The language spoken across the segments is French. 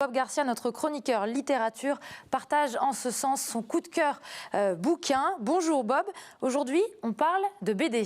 Bob Garcia, notre chroniqueur littérature, partage en ce sens son coup de cœur bouquin. Bonjour Bob, aujourd'hui on parle de BD.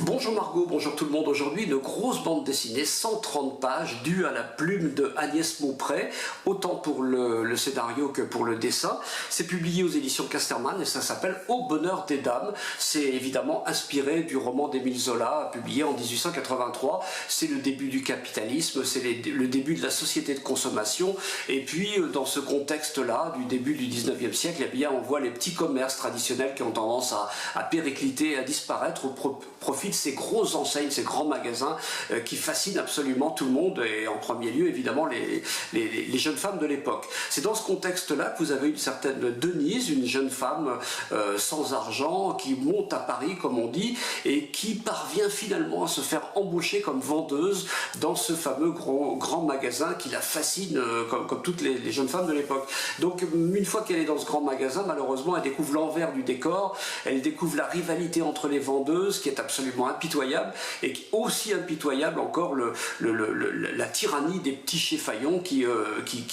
Bonjour Margot, bonjour tout le monde. Aujourd'hui, une grosse bande dessinée, 130 pages, due à la plume de Agnès Maupré, autant pour le scénario que pour le dessin. C'est publié aux éditions Casterman et ça s'appelle Au bonheur des dames. C'est évidemment inspiré du roman d'Émile Zola, publié en 1883. C'est le début du capitalisme, c'est le début de la société de consommation. Et puis, dans ce contexte-là, du début du 19e siècle, eh bien, on voit les petits commerces traditionnels qui ont tendance à péricliter, à disparaître au profit de ces grosses enseignes, ces grands magasins qui fascinent absolument tout le monde et en premier lieu évidemment les jeunes femmes de l'époque. C'est dans ce contexte-là que vous avez une certaine Denise, une jeune femme sans argent qui monte à Paris comme on dit et qui parvient finalement à se faire embaucher comme vendeuse dans ce fameux grand magasin qui la fascine comme toutes les jeunes femmes de l'époque. Donc une fois qu'elle est dans ce grand magasin, malheureusement elle découvre l'envers du décor, elle découvre la rivalité entre les vendeuses qui est absolument impitoyable et aussi impitoyable encore la tyrannie des petits chéfaillons qui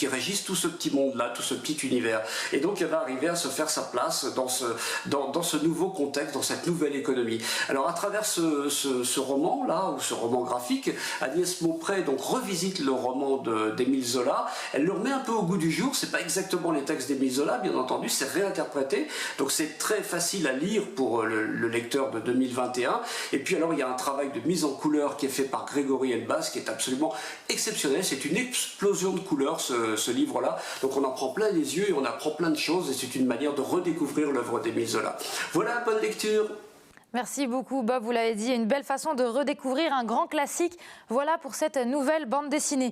régissent tout ce petit monde-là, tout ce petit univers. Et donc elle va arriver à se faire sa place dans ce nouveau contexte, dans cette nouvelle économie. Alors à travers ce roman-là, ou ce roman graphique, Agnès Maupré donc revisite le roman d'Émile Zola, elle le remet un peu au goût du jour, c'est pas exactement les textes d'Émile Zola, bien entendu, c'est réinterprété, donc c'est très facile à lire pour le lecteur de 2021. Et puis alors il y a un travail de mise en couleur qui est fait par Grégory Elbaz qui est absolument exceptionnel, c'est une explosion de couleurs ce livre-là, donc on en prend plein les yeux et on apprend plein de choses et c'est une manière de redécouvrir l'œuvre d'Émile Zola. Voilà, bonne lecture. Merci beaucoup Bob, vous l'avez dit, une belle façon de redécouvrir un grand classique. Voilà pour cette nouvelle bande dessinée.